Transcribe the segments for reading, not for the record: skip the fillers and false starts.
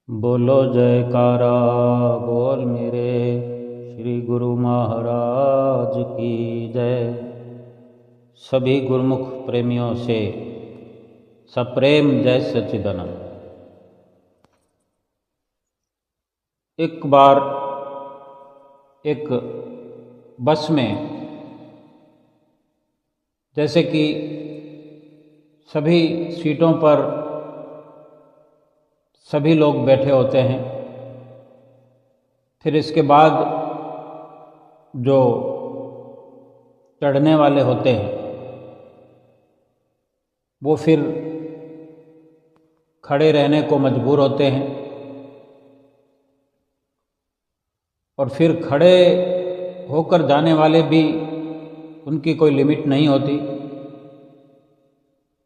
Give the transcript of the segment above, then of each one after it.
बोलो जयकारा बोल मेरे श्री गुरु महाराज की जय। सभी गुरुमुख प्रेमियों से सप्रेम जय सच्चिदानंद। एक बार एक बस में जैसे कि सभी सीटों पर सभी लोग बैठे होते हैं, फिर इसके बाद जो चढ़ने वाले होते हैं वो फिर खड़े रहने को मजबूर होते हैं और फिर खड़े होकर जाने वाले भी उनकी कोई लिमिट नहीं होती।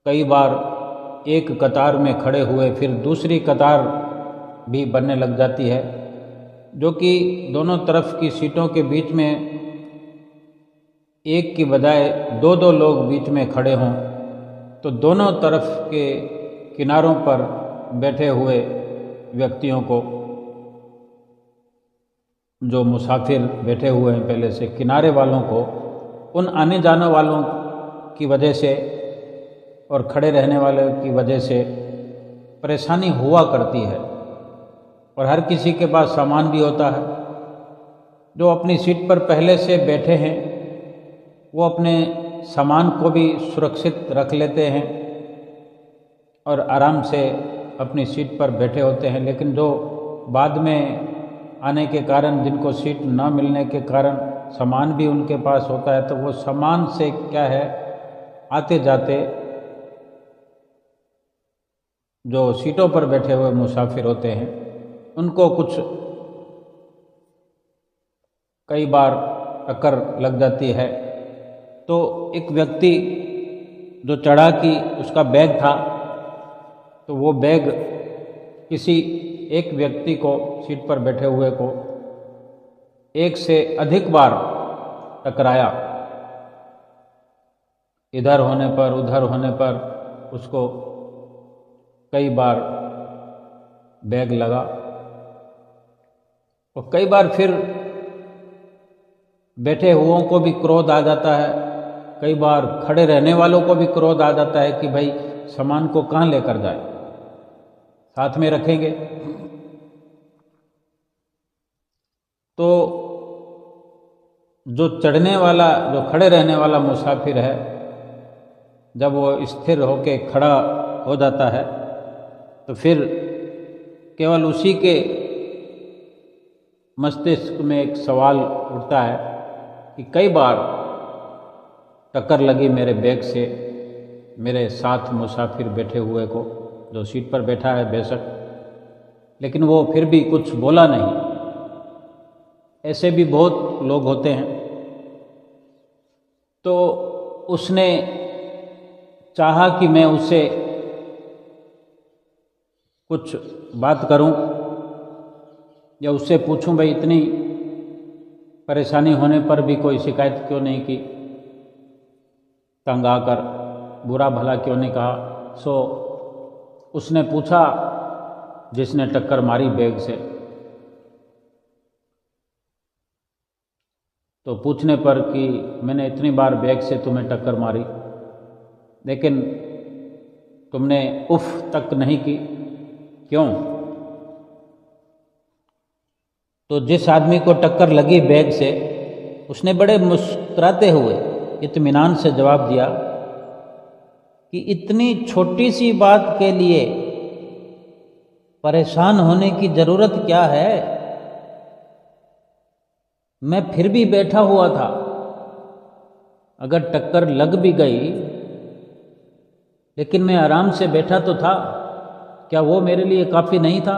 कई बार एक कतार में खड़े हुए फिर दूसरी कतार भी बनने लग जाती है, जो कि दोनों तरफ की सीटों के बीच में एक की बजाय दो दो लोग बीच में खड़े हों, तो दोनों तरफ के किनारों पर बैठे हुए व्यक्तियों को, जो मुसाफिर बैठे हुए हैं पहले से, किनारे वालों को उन आने जाने वालों की वजह से और खड़े रहने वाले की वजह से परेशानी हुआ करती है। और हर किसी के पास सामान भी होता है। जो अपनी सीट पर पहले से बैठे हैं वो अपने सामान को भी सुरक्षित रख लेते हैं और आराम से अपनी सीट पर बैठे होते हैं, लेकिन जो बाद में आने के कारण, जिनको सीट न मिलने के कारण सामान भी उनके पास होता है, तो वो सामान से क्या है, आते जाते जो सीटों पर बैठे हुए मुसाफिर होते हैं उनको कुछ कई बार टक्कर लग जाती है। तो एक व्यक्ति जो चढ़ा कि उसका बैग था, तो वो बैग किसी एक व्यक्ति को, सीट पर बैठे हुए को एक से अधिक बार टकराया। इधर होने पर उधर होने पर उसको कई बार बैग लगा और कई बार फिर बैठे हुओं को भी क्रोध आ जाता है। कई बार खड़े रहने वालों को भी क्रोध आ जाता है कि भाई सामान को कहाँ लेकर जाए, साथ में रखेंगे। तो जो चढ़ने वाला, जो खड़े रहने वाला मुसाफिर है, जब वो स्थिर होके खड़ा हो जाता है तो फिर केवल उसी के मस्तिष्क में एक सवाल उठता है कि कई बार टक्कर लगी मेरे बैग से, मेरे साथ मुसाफिर बैठे हुए को, जो सीट पर बैठा है बेशक, लेकिन वो फिर भी कुछ बोला नहीं। ऐसे भी बहुत लोग होते हैं। तो उसने चाहा कि मैं उससे कुछ बात करूं या उससे पूछूं, भाई इतनी परेशानी होने पर भी कोई शिकायत क्यों नहीं की, तंग आकर बुरा भला क्यों नहीं कहा। सो उसने पूछा जिसने टक्कर मारी बैग से। तो पूछने पर कि मैंने इतनी बार बैग से तुम्हें टक्कर मारी, लेकिन तुमने उफ तक नहीं की, क्यों? तो जिस आदमी को टक्कर लगी बैग से, उसने बड़े मुस्कुराते हुए इत्मीनान से जवाब दिया कि इतनी छोटी सी बात के लिए परेशान होने की जरूरत क्या है, मैं फिर भी बैठा हुआ था। अगर टक्कर लग भी गई लेकिन मैं आराम से बैठा तो था, क्या वो मेरे लिए काफ़ी नहीं था?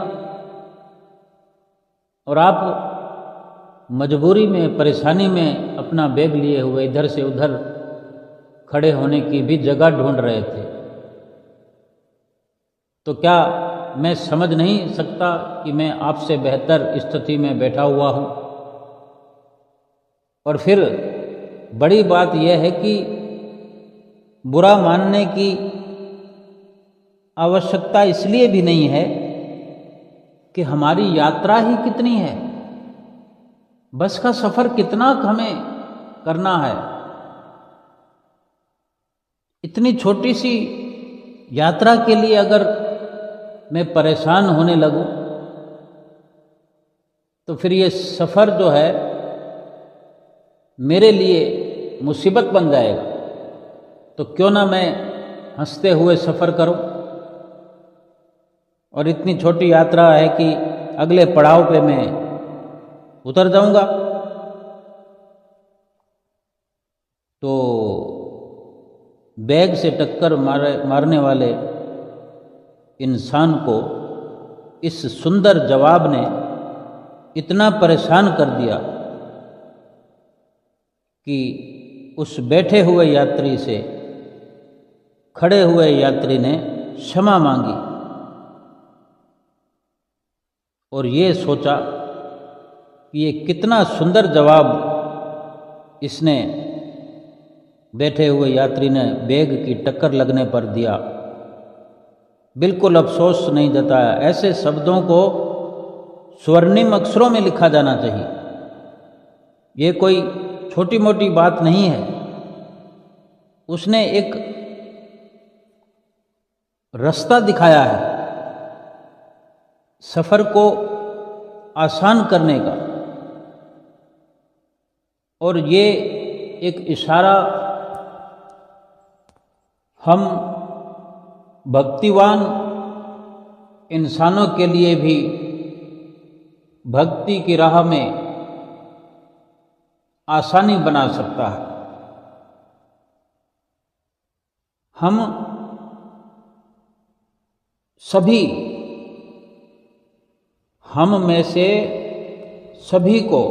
और आप मजबूरी में, परेशानी में अपना बैग लिए हुए इधर से उधर खड़े होने की भी जगह ढूंढ रहे थे, तो क्या मैं समझ नहीं सकता कि मैं आपसे बेहतर स्थिति में बैठा हुआ हूँ? और फिर बड़ी बात यह है कि बुरा मानने की आवश्यकता इसलिए भी नहीं है कि हमारी यात्रा ही कितनी है, बस का सफ़र कितना हमें करना है। इतनी छोटी सी यात्रा के लिए अगर मैं परेशान होने लगूं तो फिर ये सफ़र जो है मेरे लिए मुसीबत बन जाएगा। तो क्यों ना मैं हंसते हुए सफ़र करूं। और इतनी छोटी यात्रा है कि अगले पड़ाव पे मैं उतर जाऊंगा। तो बैग से टक्कर मारने वाले इंसान को इस सुंदर जवाब ने इतना परेशान कर दिया कि उस बैठे हुए यात्री से खड़े हुए यात्री ने क्षमा मांगी और ये सोचा कि ये कितना सुंदर जवाब इसने बैठे हुए यात्री ने बैग की टक्कर लगने पर दिया। बिल्कुल अफसोस नहीं जताया। ऐसे शब्दों को स्वर्णिम अक्षरों में लिखा जाना चाहिए। ये कोई छोटी मोटी बात नहीं है। उसने एक रास्ता दिखाया है सफ़र को आसान करने का, और ये एक इशारा हम भक्तिवान इंसानों के लिए भी भक्ति की राह में आसानी बना सकता है। हम सभी, हम में से सभी को,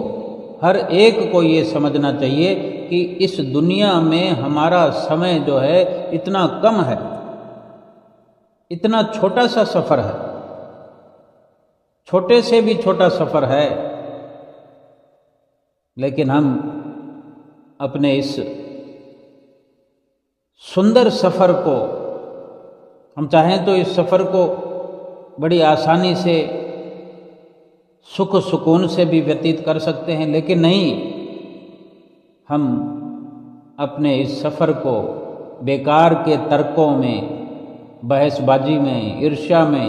हर एक को ये समझना चाहिए कि इस दुनिया में हमारा समय जो है इतना कम है, इतना छोटा सा सफ़र है, छोटे से भी छोटा सफ़र है, लेकिन हम अपने इस सुंदर सफ़र को, हम चाहें तो इस सफ़र को बड़ी आसानी से सुख सुकून से भी व्यतीत कर सकते हैं, लेकिन नहीं, हम अपने इस सफ़र को बेकार के तर्कों में, बहसबाजी में, ईर्ष्या में,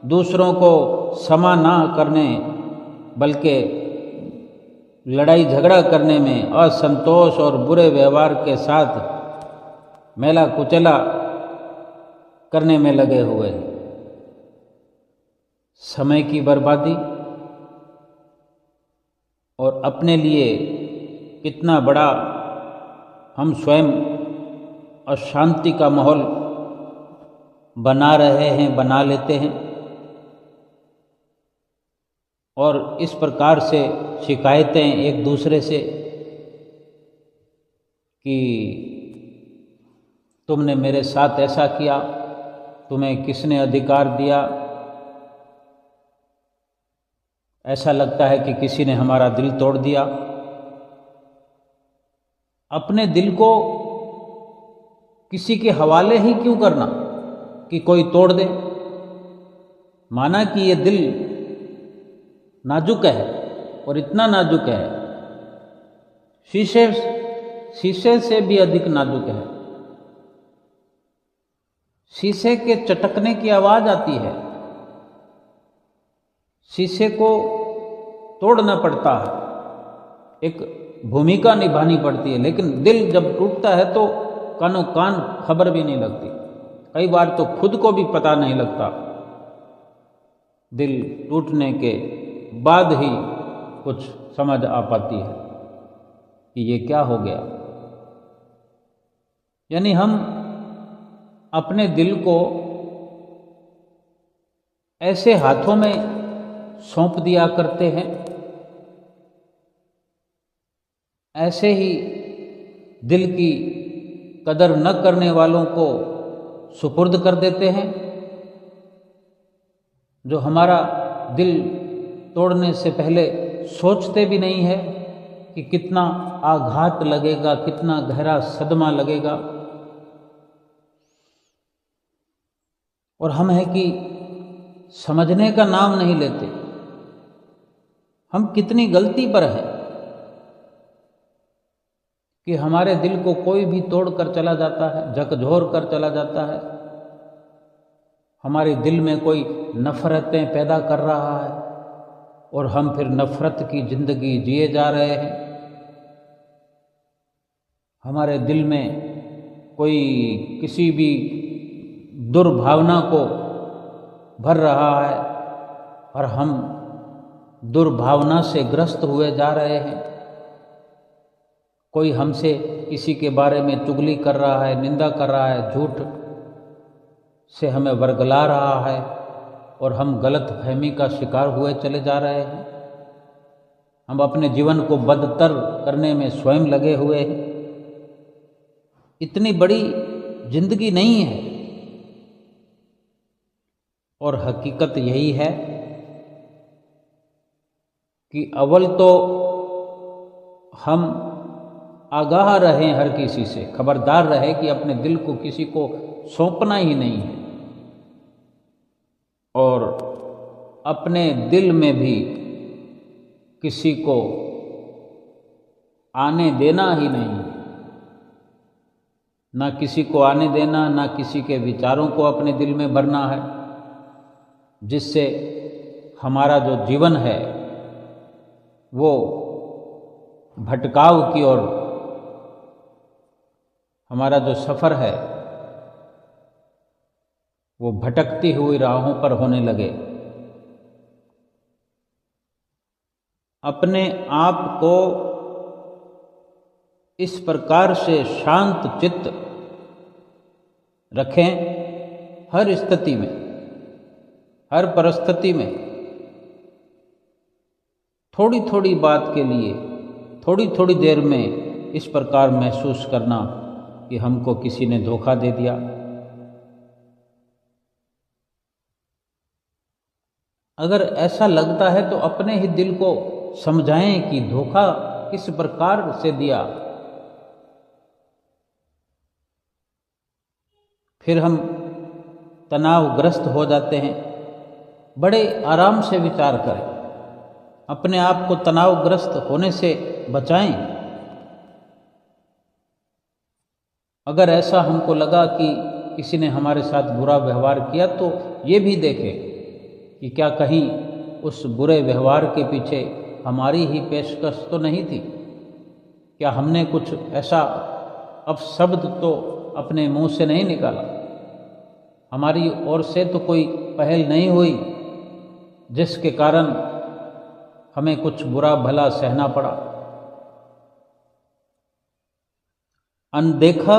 दूसरों को क्षमा ना करने बल्कि लड़ाई झगड़ा करने में, असंतोष और बुरे व्यवहार के साथ मेला कुचला करने में लगे हुए हैं। समय की बर्बादी और अपने लिए कितना बड़ा हम स्वयं अशांति का माहौल बना रहे हैं, बना लेते हैं, और इस प्रकार से शिकायतें एक दूसरे से कि तुमने मेरे साथ ऐसा किया, तुम्हें किसने अधिकार दिया। ऐसा लगता है कि किसी ने हमारा दिल तोड़ दिया। अपने दिल को किसी के हवाले ही क्यों करना कि कोई तोड़ दे। माना कि ये दिल नाजुक है, और इतना नाजुक है, शीशे से भी अधिक नाजुक है। शीशे के चटकने की आवाज़ आती है, शीशे को तोड़ना पड़ता है, एक भूमिका निभानी पड़ती है, लेकिन दिल जब टूटता है तो कानों कान खबर भी नहीं लगती। कई बार तो खुद को भी पता नहीं लगता। दिल टूटने के बाद ही कुछ समझ आ पाती है कि ये क्या हो गया। यानी हम अपने दिल को ऐसे हाथों में सौंप दिया करते हैं, ऐसे ही दिल की कदर न करने वालों को सुपुर्द कर देते हैं, जो हमारा दिल तोड़ने से पहले सोचते भी नहीं है कि कितना आघात लगेगा, कितना गहरा सदमा लगेगा। और हम है कि समझने का नाम नहीं लेते। हम कितनी गलती पर हैं कि हमारे दिल को कोई भी तोड़ कर चला जाता है, झकझोर कर चला जाता है। हमारे दिल में कोई नफ़रतें पैदा कर रहा है और हम फिर नफ़रत की ज़िंदगी जिए जा रहे हैं। हमारे दिल में कोई किसी भी दुर्भावना को भर रहा है और हम दुर्भावना से ग्रस्त हुए जा रहे हैं। कोई हमसे किसी के बारे में चुगली कर रहा है, निंदा कर रहा है, झूठ से हमें वर्गला रहा है और हम गलत फहमी का शिकार हुए चले जा रहे हैं। हम अपने जीवन को बदतर करने में स्वयं लगे हुए हैं। इतनी बड़ी जिंदगी नहीं है और हकीकत यही है कि अव्वल तो हम आगाह रहें, हर किसी से खबरदार रहे कि अपने दिल को किसी को सौंपना ही नहीं है और अपने दिल में भी किसी को आने देना ही नहीं है। ना किसी को आने देना, ना किसी के विचारों को अपने दिल में भरना है, जिससे हमारा जो जीवन है वो भटकाव की ओर, हमारा जो सफ़र है वो भटकती हुई राहों पर होने लगे। अपने आप को इस प्रकार से शांत चित्त रखें हर स्थिति में, हर परिस्थिति में। थोड़ी थोड़ी बात के लिए, थोड़ी थोड़ी देर में इस प्रकार महसूस करना कि हमको किसी ने धोखा दे दिया। अगर ऐसा लगता है तो अपने ही दिल को समझाएं कि धोखा किस प्रकार से दिया। फिर हम तनावग्रस्त हो जाते हैं। बड़े आराम से विचार करें, अपने आप को तनावग्रस्त होने से बचाएं। अगर ऐसा हमको लगा कि किसी ने हमारे साथ बुरा व्यवहार किया तो ये भी देखें कि क्या कहीं उस बुरे व्यवहार के पीछे हमारी ही पेशकश तो नहीं थी। क्या हमने कुछ ऐसा अपशब्द तो अपने मुंह से नहीं निकाला, हमारी ओर से तो कोई पहल नहीं हुई जिसके कारण हमें कुछ बुरा भला सहना पड़ा। अनदेखा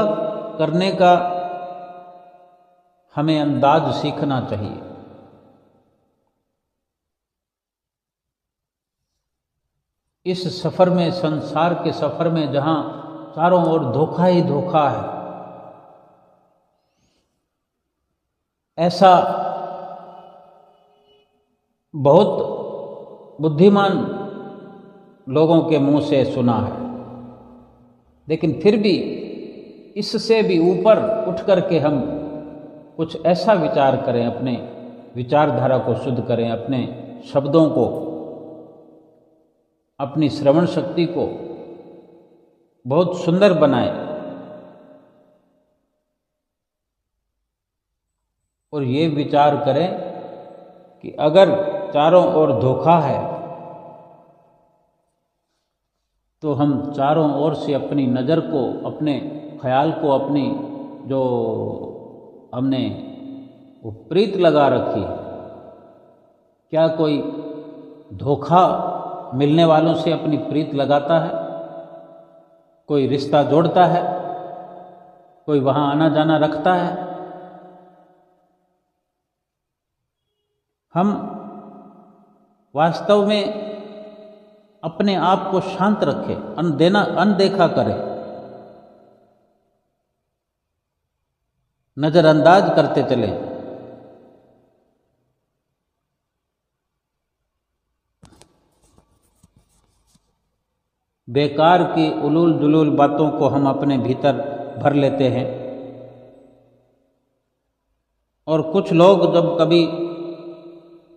करने का हमें अंदाज सीखना चाहिए। इस सफ़र में, संसार के सफ़र में, जहाँ चारों ओर धोखा ही धोखा है, ऐसा बहुत बुद्धिमान लोगों के मुंह से सुना है। लेकिन फिर भी इससे भी ऊपर उठ कर के हम कुछ ऐसा विचार करें, अपने विचारधारा को शुद्ध करें, अपने शब्दों को, अपनी श्रवण शक्ति को बहुत सुंदर बनाएं और ये विचार करें कि अगर चारों ओर धोखा है तो हम चारों ओर से अपनी नज़र को, अपने ख्याल को, अपनी जो हमने वो प्रीत लगा रखी है, क्या कोई धोखा मिलने वालों से अपनी प्रीत लगाता है? कोई रिश्ता जोड़ता है? कोई वहाँ आना जाना रखता है? हम वास्तव में अपने आप को शांत रखें, अनदेखा करें, नज़रअंदाज करते चलें। बेकार की उलूल जुलूल बातों को हम अपने भीतर भर लेते हैं और कुछ लोग जब कभी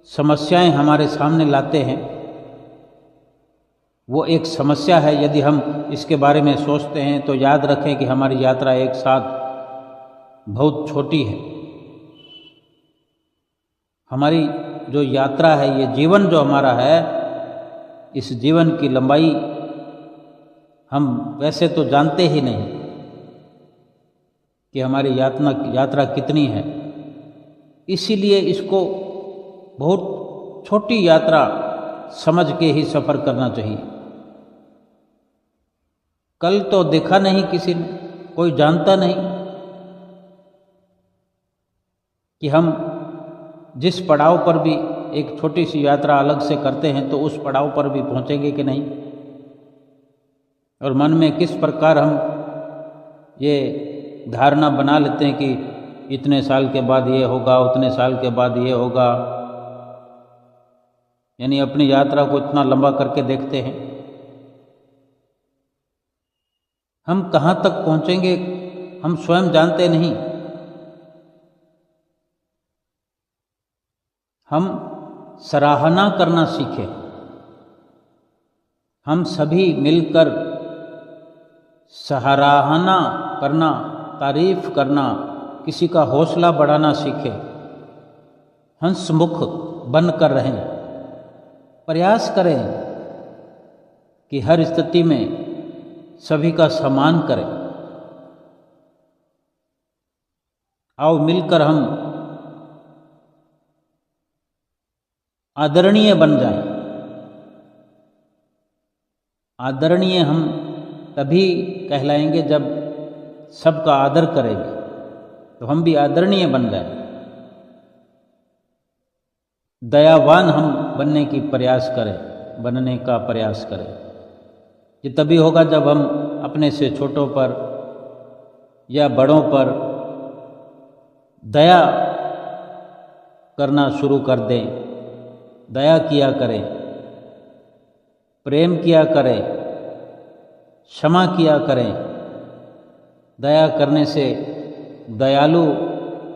समस्याएं हमारे सामने लाते हैं, वो एक समस्या है। यदि हम इसके बारे में सोचते हैं तो याद रखें कि हमारी यात्रा एक साथ बहुत छोटी है। हमारी जो यात्रा है, ये जीवन जो हमारा है, इस जीवन की लंबाई हम वैसे तो जानते ही नहीं कि हमारी यात्रा कितनी है। इसीलिए इसको बहुत छोटी यात्रा समझ के ही सफ़र करना चाहिए। कल तो देखा नहीं किसी ने, कोई जानता नहीं कि हम जिस पड़ाव पर भी एक छोटी सी यात्रा अलग से करते हैं तो उस पड़ाव पर भी पहुंचेंगे कि नहीं, और मन में किस प्रकार हम ये धारणा बना लेते हैं कि इतने साल के बाद ये होगा, उतने साल के बाद ये होगा, यानी अपनी यात्रा को इतना लंबा करके देखते हैं। हम कहाँ तक पहुँचेंगे हम स्वयं जानते नहीं। हम सराहना करना सीखें। हम सभी मिलकर सराहना करना, तारीफ करना, किसी का हौसला बढ़ाना सीखें। हंसमुख बनकर रहें। प्रयास करें कि हर स्थिति में सभी का सम्मान करें। आओ मिलकर हम आदरणीय बन जाएं। आदरणीय हम तभी कहलाएंगे जब सबका आदर करेंगे, तो हम भी आदरणीय बन जाएं। दयावान हम बनने का प्रयास करें। ये तभी होगा जब हम अपने से छोटों पर या बड़ों पर दया करना शुरू कर दें। दया किया करें, प्रेम किया करें, क्षमा किया करें। दया करने से दयालु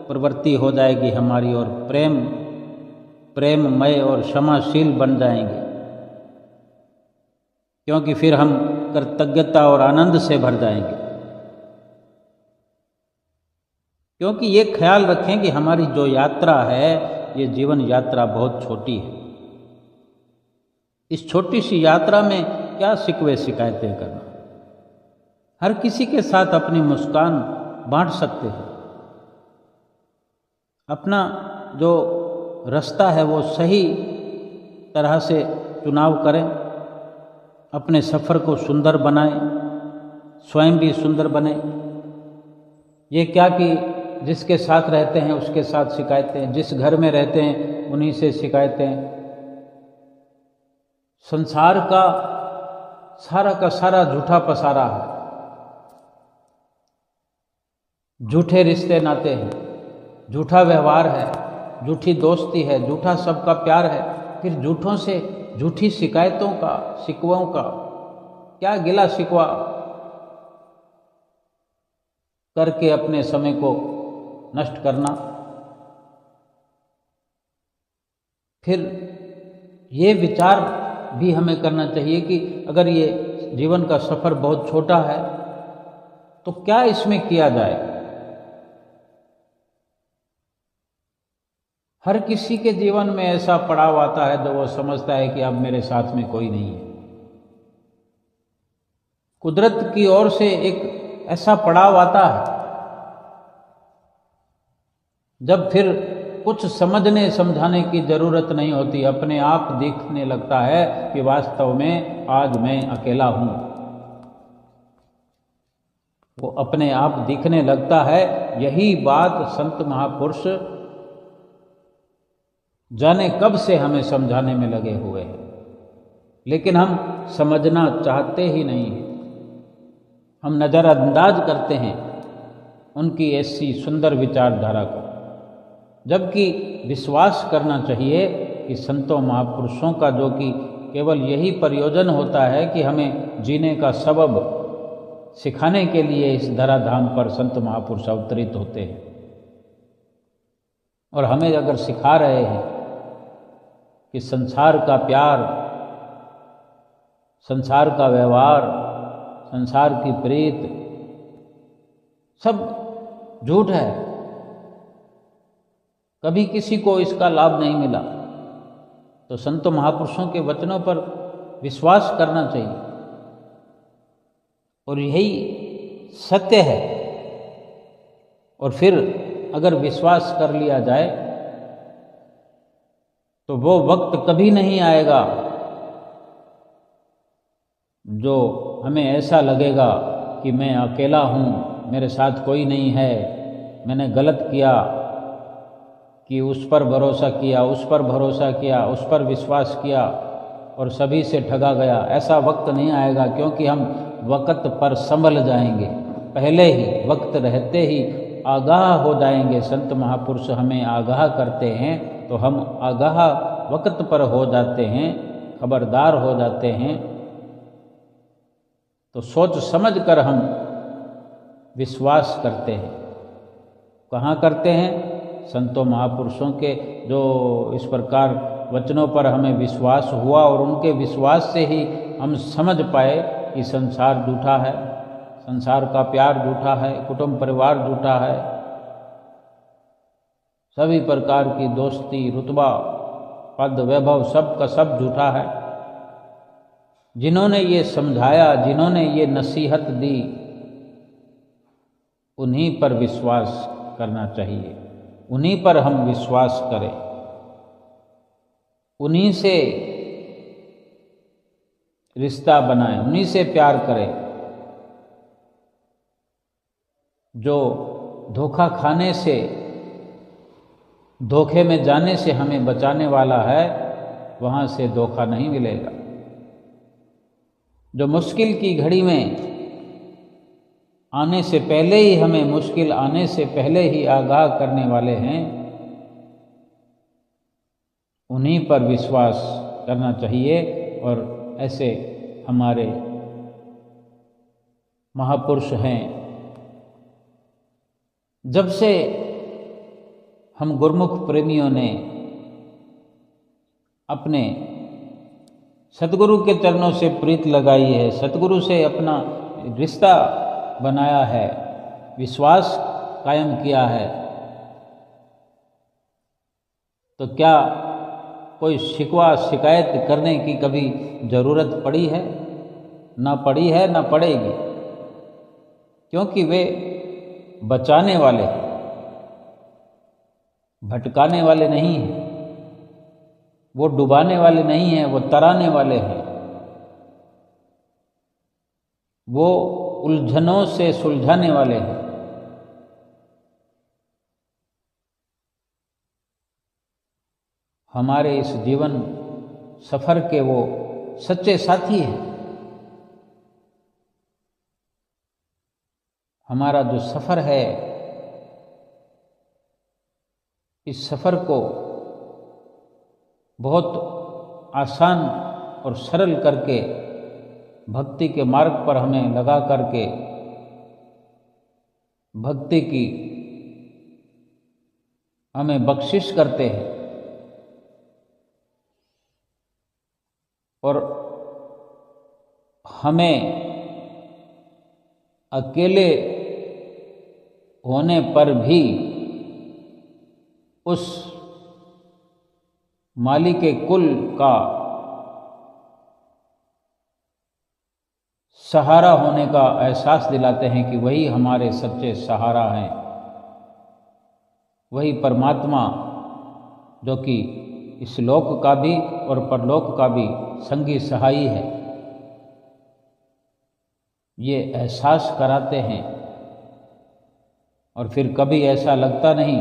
प्रवृत्ति हो जाएगी हमारी, और प्रेममय और क्षमाशील बन जाएंगे, क्योंकि फिर हम कृतज्ञता और आनंद से भर जाएंगे। क्योंकि ये ख्याल रखें कि हमारी जो यात्रा है, ये जीवन यात्रा बहुत छोटी है। इस छोटी सी यात्रा में क्या शिकवे शिकायतें करना। हर किसी के साथ अपनी मुस्कान बांट सकते हैं। अपना जो रास्ता है वो सही तरह से चुनाव करें। अपने सफ़र को सुंदर बनाएं, स्वयं भी सुंदर बने। ये क्या कि जिसके साथ रहते हैं उसके साथ शिकायतें, जिस घर में रहते हैं उन्हीं से शिकायतें। संसार का सारा झूठा पसारा है। झूठे रिश्ते नाते हैं, झूठा व्यवहार है, झूठी दोस्ती है, झूठा सबका प्यार है। फिर झूठों से, झूठी शिकायतों का, शिकवों का क्या गिला शिकवा करके अपने समय को नष्ट करना। फिर ये विचार भी हमें करना चाहिए कि अगर ये जीवन का सफ़र बहुत छोटा है तो क्या इसमें किया जाए। हर किसी के जीवन में ऐसा पड़ाव आता है जब वो समझता है कि अब मेरे साथ में कोई नहीं है। कुदरत की ओर से एक ऐसा पड़ाव आता है जब फिर कुछ समझने समझाने की ज़रूरत नहीं होती, अपने आप दिखने लगता है कि वास्तव में आज मैं अकेला हूँ। वो अपने आप दिखने लगता है। यही बात संत महापुरुष जाने कब से हमें समझाने में लगे हुए हैं, लेकिन हम समझना चाहते ही नहीं हैं। हम नज़रअंदाज करते हैं उनकी ऐसी सुंदर विचारधारा को, जबकि विश्वास करना चाहिए कि संतों महापुरुषों का जो कि केवल यही प्रयोजन होता है कि हमें जीने का सबब सिखाने के लिए इस धराधाम पर संत महापुरुष अवतरित होते हैं। और हमें अगर सिखा रहे हैं कि संसार का प्यार, संसार का व्यवहार, संसार की प्रीत सब झूठ है। कभी किसी को इसका लाभ नहीं मिला। तो संतों महापुरुषों के वचनों पर विश्वास करना चाहिए और यही सत्य है। और फिर अगर विश्वास कर लिया जाए तो वो वक्त कभी नहीं आएगा जो हमें ऐसा लगेगा कि मैं अकेला हूँ, मेरे साथ कोई नहीं है, मैंने गलत किया, कि उस पर भरोसा किया, उस पर भरोसा किया, उस पर विश्वास किया और सभी से ठगा गया। ऐसा वक्त नहीं आएगा, क्योंकि हम वक्त पर संभल जाएंगे, पहले ही वक्त रहते ही आगाह हो जाएंगे। संत महापुरुष हमें आगाह करते हैं तो हम आगाह वक्त पर हो जाते हैं, खबरदार हो जाते हैं। तो सोच समझ कर हम विश्वास करते हैं। कहाँ करते हैं? संतों महापुरुषों के जो इस प्रकार वचनों पर हमें विश्वास हुआ और उनके विश्वास से ही हम समझ पाए कि संसार झूठा है, संसार का प्यार झूठा है, कुटुंब परिवार झूठा है, सभी प्रकार की दोस्ती, रुतबा, पद, वैभव सब का सब झूठा है। जिन्होंने ये समझाया, जिन्होंने ये नसीहत दी, उन्हीं पर विश्वास करना चाहिए, उन्हीं पर हम विश्वास करें, उन्हीं से रिश्ता बनाएं, उन्हीं से प्यार करें। जो धोखा खाने से, धोखे में जाने से हमें बचाने वाला है, वहाँ से धोखा नहीं मिलेगा। जो मुश्किल की घड़ी में आने से पहले ही, हमें मुश्किल आने से पहले ही आगाह करने वाले हैं, उन्हीं पर विश्वास करना चाहिए। और ऐसे हमारे महापुरुष हैं। जब से हम गुरुमुख प्रेमियों ने अपने सतगुरु के चरणों से प्रीत लगाई है, सतगुरु से अपना रिश्ता बनाया है, विश्वास कायम किया है, तो क्या कोई शिकवा शिकायत करने की कभी ज़रूरत पड़ी है? ना पड़ी है, ना पड़ेगी, क्योंकि वे बचाने वाले हैं, भटकाने वाले नहीं हैं, वो डुबाने वाले नहीं हैं, वो तराने वाले हैं, वो उलझनों से सुलझाने वाले हैं। हमारे इस जीवन सफर के वो सच्चे साथी हैं। हमारा जो सफर है, इस सफर को बहुत आसान और सरल करके, भक्ति के मार्ग पर हमें लगा करके भक्ति की हमें बख्शिश करते हैं। और हमें अकेले होने पर भी उस मालिक कुल का सहारा होने का एहसास दिलाते हैं कि वही हमारे सच्चे सहारा हैं, वही परमात्मा जो कि इस लोक का भी और परलोक का भी संगी सहाई है, ये एहसास कराते हैं। और फिर कभी ऐसा लगता नहीं,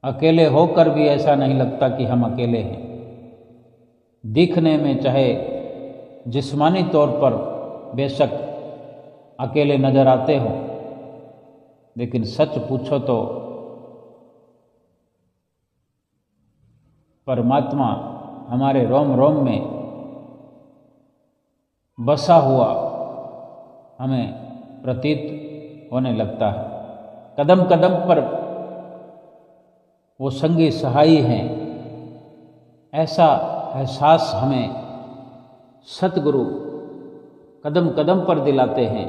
अकेले होकर भी ऐसा नहीं लगता कि हम अकेले हैं। दिखने में चाहे जिस्मानी तौर पर बेशक अकेले नजर आते हो, लेकिन सच पूछो तो परमात्मा हमारे रोम रोम में बसा हुआ हमें प्रतीत होने लगता है। कदम कदम पर वो संगी सहाई हैं, ऐसा एहसास हमें सतगुरु कदम कदम पर दिलाते हैं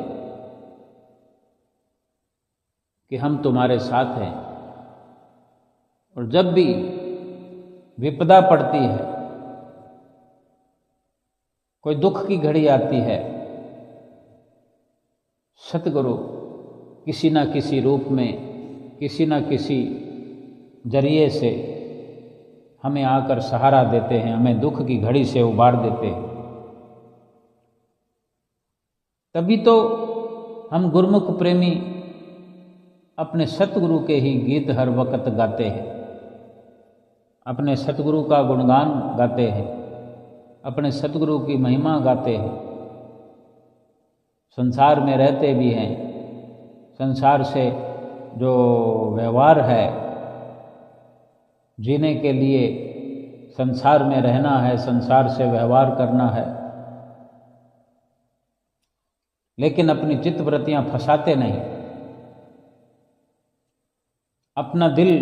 कि हम तुम्हारे साथ हैं। और जब भी विपदा पड़ती है, कोई दुख की घड़ी आती है, सतगुरु किसी न किसी रूप में, किसी न किसी जरिए से हमें आकर सहारा देते हैं, हमें दुख की घड़ी से उबार देते हैं। तभी तो हम गुरुमुख प्रेमी अपने सतगुरु के ही गीत हर वक्त गाते हैं, अपने सतगुरु का गुणगान गाते हैं, अपने सतगुरु की महिमा गाते हैं। संसार में रहते भी हैं, संसार से जो व्यवहार है, जीने के लिए संसार में रहना है, संसार से व्यवहार करना है, लेकिन अपनी चित्तवृत्तियां फंसाते नहीं, अपना दिल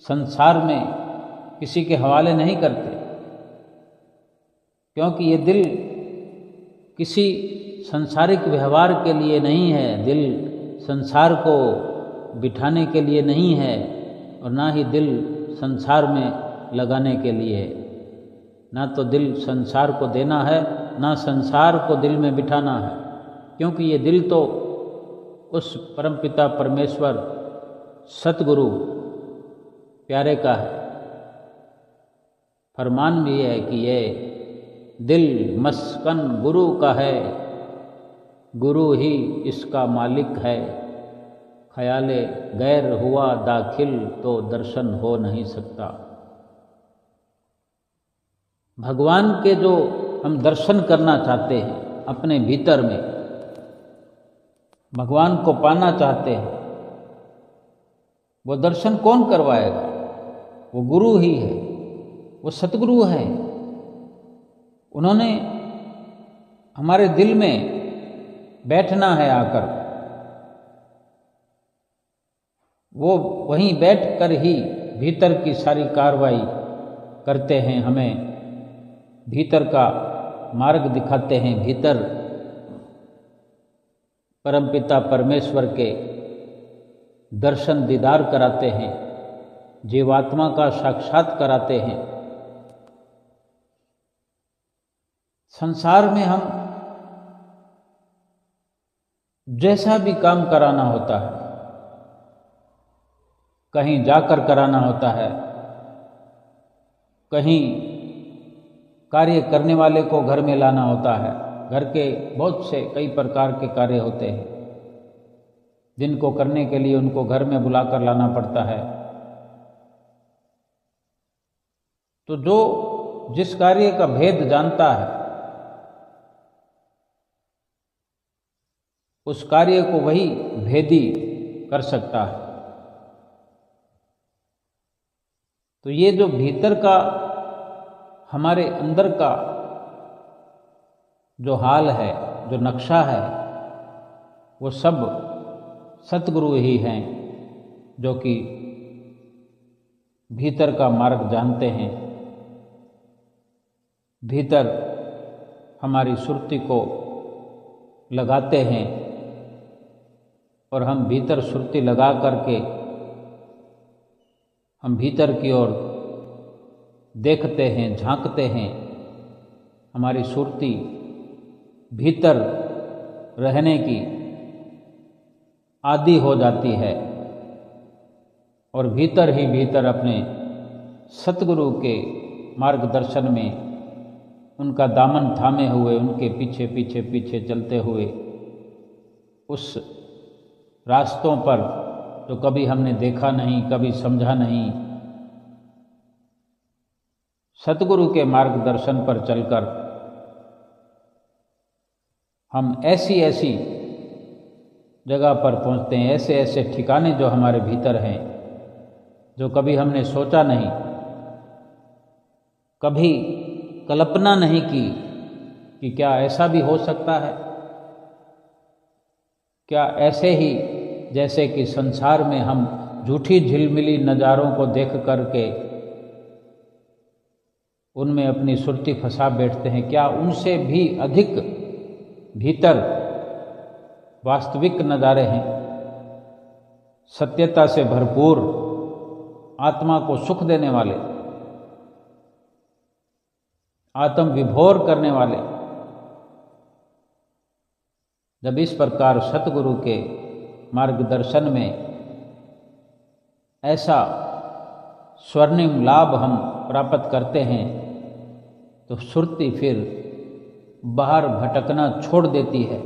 संसार में किसी के हवाले नहीं करते, क्योंकि ये दिल किसी सांसारिक व्यवहार के लिए नहीं है, दिल संसार को बिठाने के लिए नहीं है, और ना ही दिल संसार में लगाने के लिए है। ना तो दिल संसार को देना है, ना संसार को दिल में बिठाना है, क्योंकि ये दिल तो उस परमपिता परमेश्वर सतगुरु प्यारे का है। फरमान भी है कि ये दिल मस्कन गुरु का है, गुरु ही इसका मालिक है, ख्याले गैर हुआ दाखिल तो दर्शन हो नहीं सकता। भगवान के जो हम दर्शन करना चाहते हैं, अपने भीतर में भगवान को पाना चाहते हैं, वो दर्शन कौन करवाएगा? वो गुरु ही है, वो सतगुरु है। उन्होंने हमारे दिल में बैठना है आकर, वो वहीं बैठकर ही भीतर की सारी कार्रवाई करते हैं, हमें भीतर का मार्ग दिखाते हैं, भीतर परमपिता परमेश्वर के दर्शन दीदार कराते हैं, जीवात्मा का साक्षात कराते हैं। संसार में हम जैसा भी काम कराना होता है, कहीं जाकर कराना होता है, कहीं कार्य करने वाले को घर में लाना होता है, घर के बहुत से कई प्रकार के कार्य होते हैं जिनको करने के लिए उनको घर में बुलाकर लाना पड़ता है। तो जो जिस कार्य का भेद जानता है, उस कार्य को वही भेदी कर सकता है। तो ये जो भीतर का हमारे अंदर का जो हाल है, जो नक्शा है, वो सब सतगुरु ही हैं जो कि भीतर का मार्ग जानते हैं, भीतर हमारी सुरती को लगाते हैं, और हम भीतर सुरती लगा करके हम भीतर की ओर देखते हैं, झांकते हैं। हमारी सुरती भीतर रहने की आदी हो जाती है, और भीतर ही भीतर अपने सतगुरु के मार्गदर्शन में उनका दामन थामे हुए, उनके पीछे पीछे पीछे चलते हुए उस रास्तों पर जो कभी हमने देखा नहीं, कभी समझा नहीं, सतगुरु के मार्गदर्शन पर चलकर हम ऐसी ऐसी जगह पर पहुंचते हैं, ऐसे ऐसे ठिकाने जो हमारे भीतर हैं, जो कभी हमने सोचा नहीं, कभी कल्पना नहीं की कि क्या ऐसा भी हो सकता है। क्या ऐसे ही जैसे कि संसार में हम झूठी झिलमिली नज़ारों को देख करके उनमें अपनी सुरती फंसा बैठते हैं, क्या उनसे भी अधिक भीतर वास्तविक नज़ारे हैं? सत्यता से भरपूर, आत्मा को सुख देने वाले, आत्म विभोर करने वाले। जब इस प्रकार सतगुरु के मार्गदर्शन में ऐसा स्वर्णिम लाभ हम प्राप्त करते हैं तो सुरती फिर बाहर भटकना छोड़ देती है।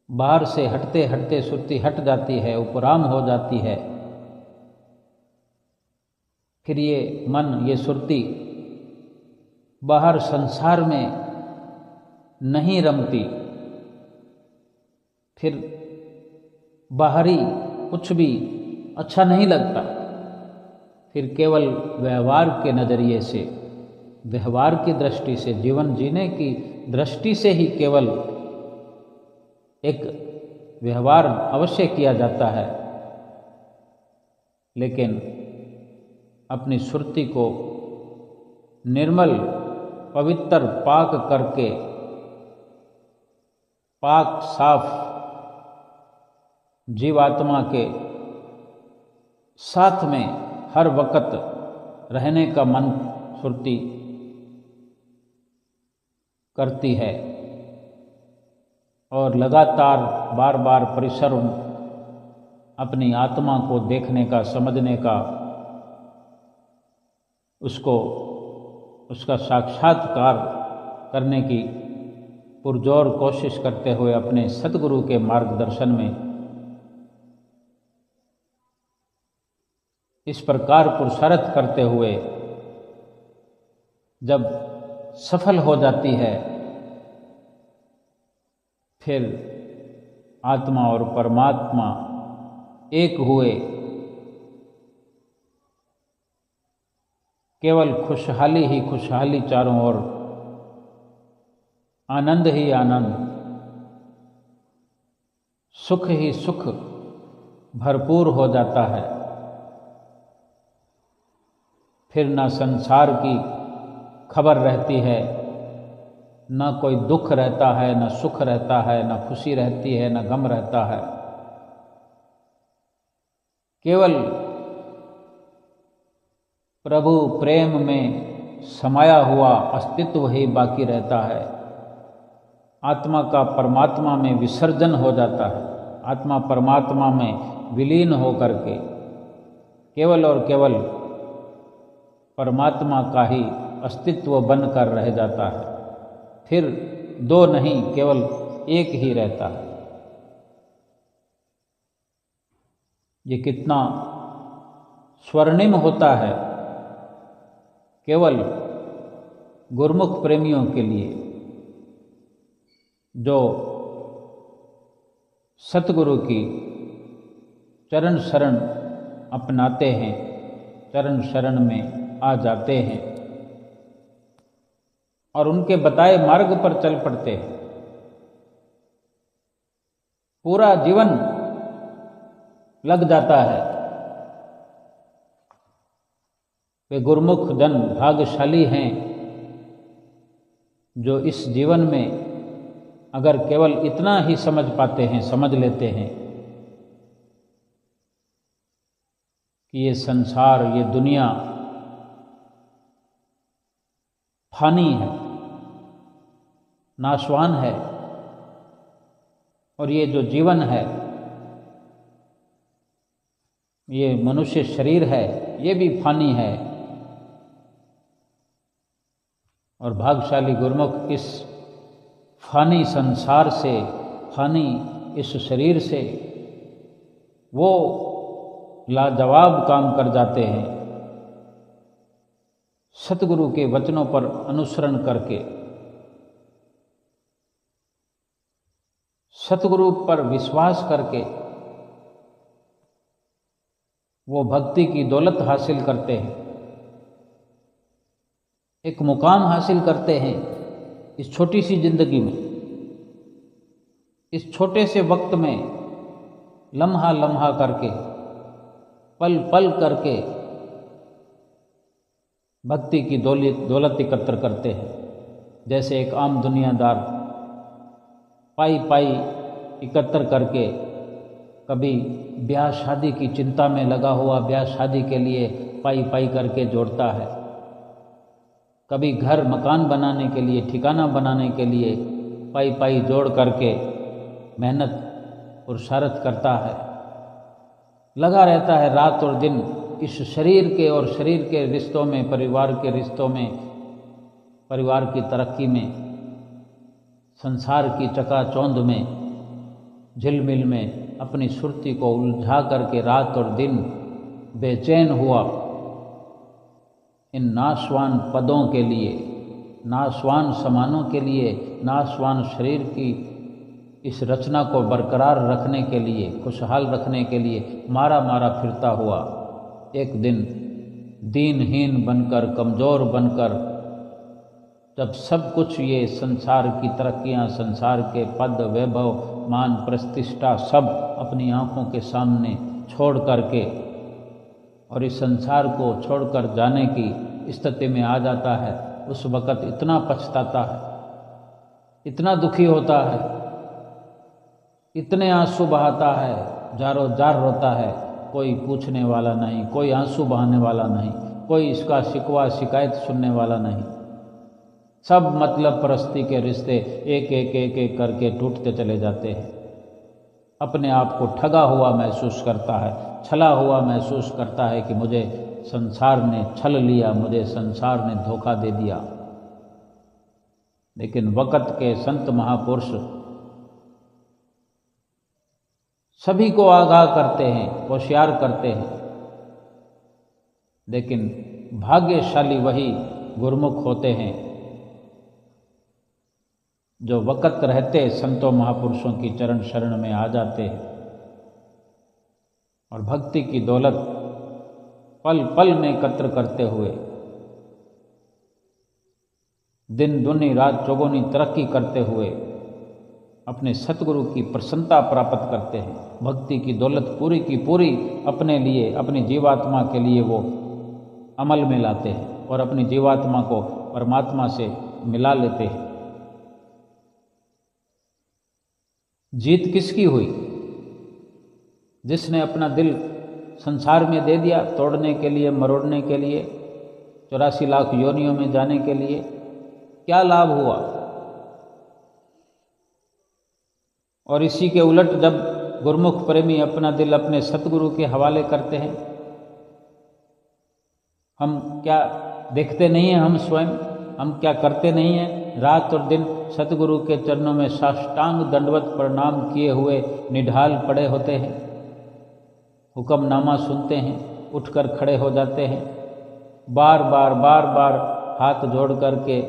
बाहर से हटते हटते सुरती हट जाती है, उपराम हो जाती है। फिर ये मन, ये सुरती बाहर संसार में नहीं रमती, फिर बाहरी कुछ भी अच्छा नहीं लगता। फिर केवल व्यवहार के नज़रिए से, व्यवहार की दृष्टि से, जीवन जीने की दृष्टि से ही केवल एक व्यवहार अवश्य किया जाता है, लेकिन अपनी सुरती को निर्मल पवित्र पाक करके, पाक साफ जीवात्मा के साथ में हर वक्त रहने का मन सुरती करती है और लगातार बार बार परिश्रम अपनी आत्मा को देखने का, समझने का, उसका साक्षात्कार करने की पुरजोर कोशिश करते हुए अपने सतगुरु के मार्गदर्शन में इस प्रकार पुरुषार्थ करते हुए जब सफल हो जाती है, फिर आत्मा और परमात्मा एक हुए, केवल खुशहाली ही खुशहाली चारों ओर, आनंद ही आनंद, सुख ही सुख भरपूर हो जाता है। फिर ना संसार की खबर रहती है, ना कोई दुख रहता है, ना सुख रहता है, ना खुशी रहती है, ना गम रहता है। केवल प्रभु प्रेम में समाया हुआ अस्तित्व ही बाकी रहता है। आत्मा का परमात्मा में विसर्जन हो जाता है। आत्मा परमात्मा में विलीन हो करके केवल और केवल परमात्मा का ही अस्तित्व बनकर रह जाता है। फिर दो नहीं, केवल एक ही रहता है। ये कितना स्वर्णिम होता है केवल गुरमुख प्रेमियों के लिए, जो सतगुरु की चरण शरण अपनाते हैं, चरण शरण में आ जाते हैं और उनके बताए मार्ग पर चल पड़ते हैं। पूरा जीवन लग जाता है। वे गुरमुख जन भाग्यशाली हैं जो इस जीवन में अगर केवल इतना ही समझ पाते हैं, समझ लेते हैं कि ये संसार, ये दुनिया फानी है, नाशवान है, और ये जो जीवन है, ये मनुष्य शरीर है, ये भी फानी है। और भाग्यशाली गुरमुख इस फानी संसार से, फानी इस शरीर से वो लाजवाब काम कर जाते हैं, सतगुरु के वचनों पर अनुसरण करके, सतगुरु पर विश्वास करके वो भक्ति की दौलत हासिल करते हैं, एक मुकाम हासिल करते हैं इस छोटी सी जिंदगी में, इस छोटे से वक्त में, लम्हा लम्हा करके, पल पल करके भक्ति की दौलत एकत्र करते हैं। जैसे एक आम दुनियादार पाई पाई एकत्र करके कभी ब्याह शादी की चिंता में लगा हुआ ब्याह शादी के लिए पाई पाई करके जोड़ता है, कभी घर मकान बनाने के लिए, ठिकाना बनाने के लिए पाई पाई जोड़ करके मेहनत पुरुषार्थ करता है, लगा रहता है रात और दिन इस शरीर के और शरीर के रिश्तों में, परिवार के रिश्तों में, परिवार की तरक्की में, संसार की चकाचौंध में, झिलमिल में अपनी सुरती को उलझा करके रात और दिन बेचैन हुआ इन नाशवान पदों के लिए, नाशवान सामानों के लिए, नाशवान शरीर की इस रचना को बरकरार रखने के लिए, खुशहाल रखने के लिए मारा मारा फिरता हुआ एक दिन दीनहीन बनकर, कमज़ोर बनकर, जब सब कुछ ये संसार की तरक्कियाँ, संसार के पद, वैभव, मान, प्रतिष्ठा सब अपनी आँखों के सामने छोड़ करके और इस संसार को छोड़कर जाने की स्थिति में आ जाता है, उस वक़्त इतना पछताता है, इतना दुखी होता है, इतने आंसू बहाता है, जारो जार रोता है, कोई पूछने वाला नहीं, कोई आंसू बहाने वाला नहीं, कोई इसका शिकवा शिकायत सुनने वाला नहीं। सब मतलब परस्ती के रिश्ते एक एक एक एक करके टूटते चले जाते हैं। अपने आप को ठगा हुआ महसूस करता है, छला हुआ महसूस करता है कि मुझे संसार ने छल लिया, मुझे संसार ने धोखा दे दिया। लेकिन वक़्त के संत महापुरुष सभी को आगाह करते हैं, होशियार करते हैं, लेकिन भाग्यशाली वही गुरमुख होते हैं जो वक़्त रहते संतों महापुरुषों की चरण शरण में आ जाते हैं और भक्ति की दौलत पल पल में एकत्र करते हुए दिन दुनी रात चौगुनी तरक्की करते हुए अपने सतगुरु की प्रसन्नता प्राप्त करते हैं। भक्ति की दौलत पूरी की पूरी अपने लिए, अपनी जीवात्मा के लिए वो अमल में लाते हैं और अपनी जीवात्मा को परमात्मा से मिला लेते हैं। जीत किसकी हुई? जिसने अपना दिल संसार में दे दिया तोड़ने के लिए, मरोड़ने के लिए, 84 लाख योनियों में जाने के लिए। क्या लाभ हुआ? और इसी के उलट जब गुरमुख प्रेमी अपना दिल अपने सतगुरु के हवाले करते हैं, हम क्या देखते नहीं हैं? हम स्वयं हम क्या करते नहीं हैं? रात और दिन सतगुरु के चरणों में साष्टांग दंडवत प्रणाम किए हुए निढाल पड़े होते हैं, हुक्मनामा सुनते हैं, उठकर खड़े हो जाते हैं, बार बार हाथ जोड़ करके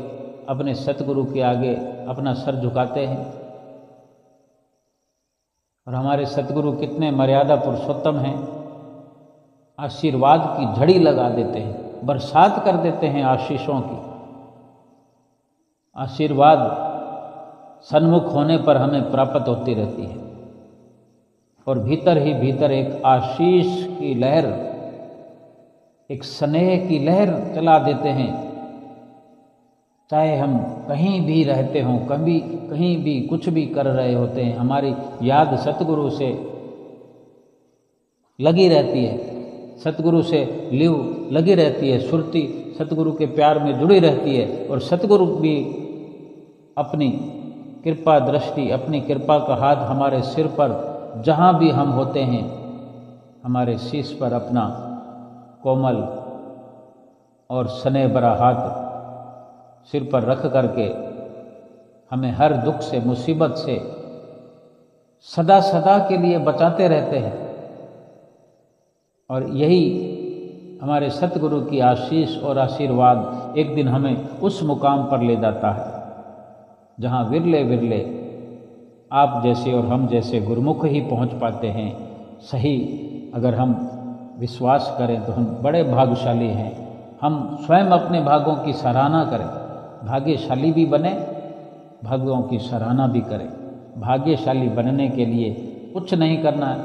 अपने सतगुरु के आगे अपना सर झुकाते हैं। और हमारे सतगुरु कितने मर्यादा पुरुषोत्तम हैं, आशीर्वाद की झड़ी लगा देते हैं, बरसात कर देते हैं आशीषों की। आशीर्वाद सन्मुख होने पर हमें प्राप्त होती रहती है और भीतर ही भीतर एक आशीष की लहर, एक स्नेह की लहर चला देते हैं। चाहे हम कहीं भी रहते हों, कहीं भी कुछ भी कर रहे होते हैं, हमारी याद सतगुरु से लगी रहती है, सतगुरु से लिव लगी रहती है, सुरती सतगुरु के प्यार में जुड़ी रहती है। और सतगुरु भी अपनी कृपा दृष्टि, अपनी कृपा का हाथ हमारे सिर पर जहाँ भी हम होते हैं, हमारे शीश पर अपना कोमल और स्नेह भरा हाथ सिर पर रख करके हमें हर दुख से, मुसीबत से सदा सदा के लिए बचाते रहते हैं। और यही हमारे सतगुरु की आशीष और आशीर्वाद एक दिन हमें उस मुकाम पर ले जाता है जहाँ विरले विरले आप जैसे और हम जैसे गुरमुख ही पहुँच पाते हैं। सही अगर हम विश्वास करें तो हम बड़े भाग्यशाली हैं। हम स्वयं अपने भाग्यों की सराहना करें, भाग्यशाली भी बने, भाग्यों की सराहना भी करें। भाग्यशाली बनने के लिए कुछ नहीं करना है,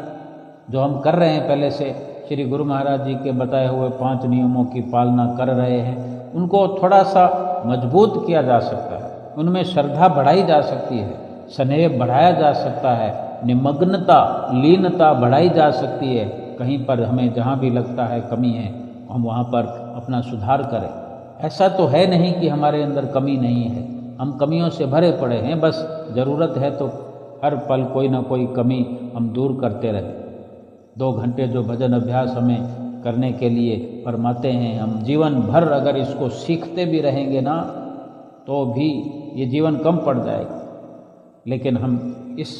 जो हम कर रहे हैं पहले से श्री गुरु महाराज जी के बताए हुए 5 नियमों की पालना कर रहे हैं, उनको थोड़ा सा मजबूत किया जा सकता है, उनमें श्रद्धा बढ़ाई जा सकती है, स्नेह बढ़ाया जा सकता है, निमग्नता लीनता बढ़ाई जा सकती है। कहीं पर हमें जहाँ भी लगता है कमी है, हम वहाँ पर अपना सुधार करें। ऐसा तो है नहीं कि हमारे अंदर कमी नहीं है, हम कमियों से भरे पड़े हैं, बस ज़रूरत है तो हर पल कोई ना कोई कमी हम दूर करते रहें। 2 घंटे जो भजन अभ्यास हमें करने के लिए फरमाते हैं, हम जीवन भर अगर इसको सीखते भी रहेंगे ना तो भी ये जीवन कम पड़ जाएगा। लेकिन हम इस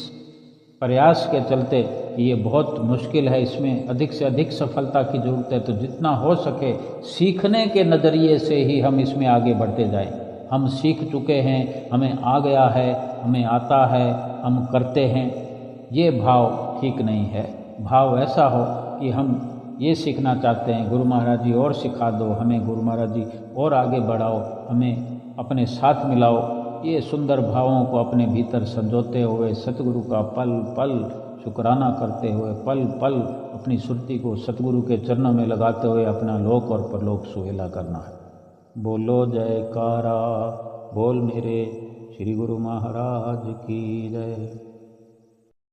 प्रयास के चलते कि ये बहुत मुश्किल है, इसमें अधिक से अधिक सफलता की ज़रूरत है, तो जितना हो सके सीखने के नज़रिए से ही हम इसमें आगे बढ़ते जाएं। हम सीख चुके हैं, हमें आ गया है, हमें आता है, हम करते हैं, ये भाव ठीक नहीं है। भाव ऐसा हो कि हम ये सीखना चाहते हैं, गुरु महाराज जी और सिखा दो हमें, गुरु महाराज जी और आगे बढ़ाओ, हमें अपने साथ मिलाओ। ये सुंदर भावों को अपने भीतर संजोते हुए सतगुरु का पल पल शुक्राना करते हुए, पल पल अपनी सुरती को सतगुरु के चरणों में लगाते हुए अपना लोक और परलोक सुहेला करना है। बोलो जयकारा, बोल मेरे श्री गुरु महाराज की जय।